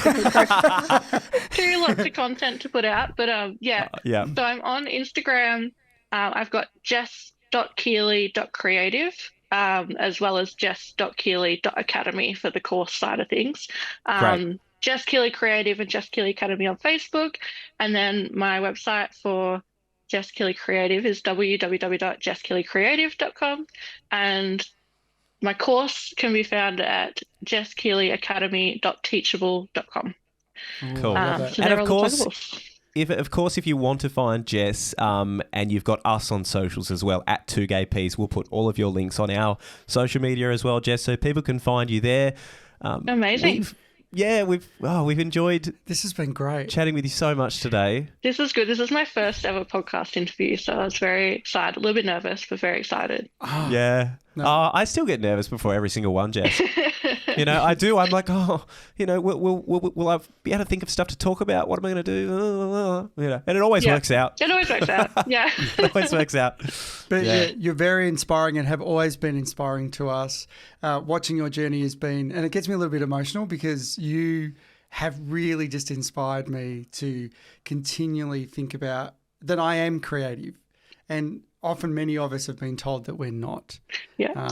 too lots of content to put out. But yeah. Yeah. So I'm on Instagram. I've got jess.keely.creative, as well as jess.keely.academy for the course side of things. Great. Jess Keely Creative and Jess Keely Academy on Facebook. And then my website for Jess Keely Creative is www.jesskeelycreative.com. And my course can be found at jesskeelyacademy.teachable.com. Cool. Love So that. And they're of all the course, pluggables. if you want to find Jess, and you've got us on socials as well at 2GayPs, we'll put all of your links on our social media as well, Jess, so people can find you there. Amazing. We've enjoyed This has been great. chatting with you so much today. This is good. This is my first ever podcast interview, so I was very excited. A little bit nervous, but very excited. Oh, Yeah. No. I still get nervous before every single one, Jess. I do. I'm like, will I be able to think of stuff to talk about? What am I going to do? And it always Yeah. works out. It always works out. Yeah. It always works out. But Yeah. yeah, you're very inspiring and have always been inspiring to us. Watching your journey has been, and it gets me a little bit emotional because you have really just inspired me to continually think about that I am creative. And often many of us have been told that we're not. Yeah.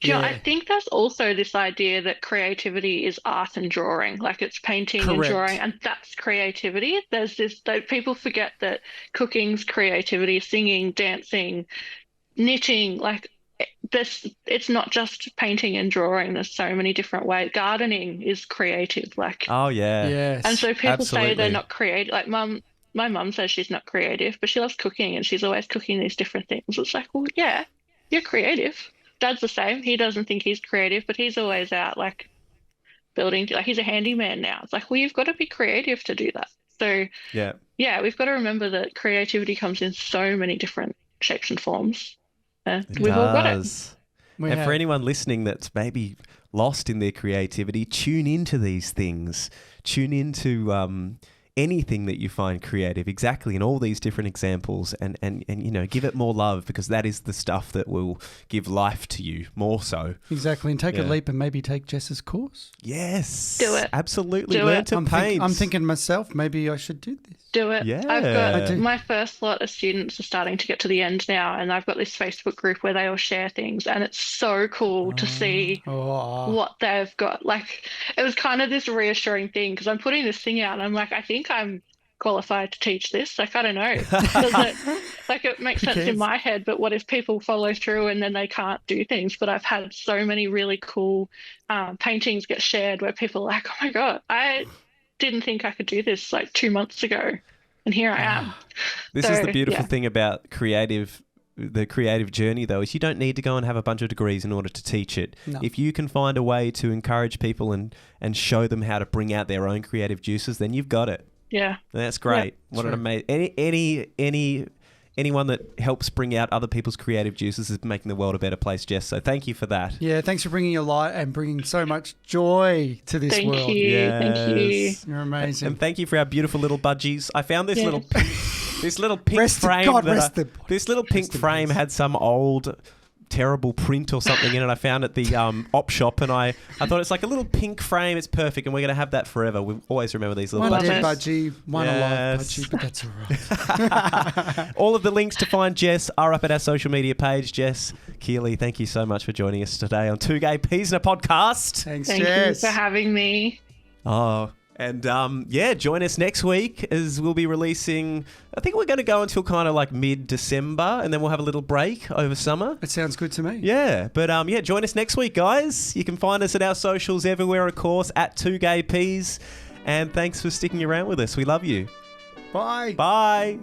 Do you know, I think there's also this idea that creativity is art and drawing, like it's painting and Correct. drawing, and that's creativity. There's this, that people forget that cooking's creativity, singing, dancing, knitting, like this, it's not just painting and drawing. There's so many different ways. Gardening is creative, like, Oh, yeah. Yes. and so people say absolutely. they're not creative. Like my mum says she's not creative, but she loves cooking and she's always cooking these different things. It's like, well, yeah, you're creative. Dad's the same. He doesn't think he's creative, but he's always out like building, like he's a handyman now. It's like, well, you've got to be creative to do that. So Yeah. yeah, we've got to remember that creativity comes in so many different shapes and forms. We've all got it. does. We And have. for anyone listening that's maybe lost in their creativity, tune into these things. Tune into anything that you find creative, exactly, in all these different examples, and give it more love, because that is the stuff that will give life to you more so. Exactly. And take a Yeah. leap and maybe take Jess's course. Yes. Do it. Absolutely. Do Learn it. to I'm paint. thinking myself, maybe I should do this. Do it. Yeah. I've I got do. my first lot of students are starting to get to the end now, and I've got this Facebook group where they all share things, and it's so cool to see Oh, what they've got. Like, it was kind of this reassuring thing because I'm putting this thing out and I'm like, I think I'm qualified to teach this. Like, I don't know. Like, it makes sense cares? in my head, but what if people follow through and then they can't do things? But I've had so many really cool paintings get shared where people are like, oh my God, I didn't think I could do this like 2 months ago. And here I am. This is the So, beautiful yeah. thing about the creative journey, though, is you don't need to go and have a bunch of degrees in order to teach it. No. If you can find a way to encourage people and show them how to bring out their own creative juices, then you've got it. Yeah. And that's great. What an true. amazing any anyone that helps bring out other people's creative juices is making the world a better place, Jess. So thank you for that. Yeah, thanks for bringing your light and bringing so much joy to this Thank world. you. Thank you. You're amazing. And thank you for our beautiful little budgies. I found this little pink Rest frame. God, rest the body. This little pink Rest in frame peace. had some old terrible print or something in it. I found at the op shop, and I thought it's like a little pink frame. It's perfect, and we're going to have that forever. We always remember these little One budgies. dead budgie, one alive Yes. budgie, but that's all right. All of the links to find Jess are up at our social media page. Jess Keeli, thank you so much for joining us today on Two Gay Peas and a Podcast. Thanks, Thank Jess. you for having me. Oh, and join us next week as we'll be releasing, I think we're going to go until kind of like mid-December, and then we'll have a little break over summer. It sounds good to me. Yeah, but join us next week, guys. You can find us at our socials everywhere, of course, at Two Gay Peas. And thanks for sticking around with us. We love you. Bye. Bye.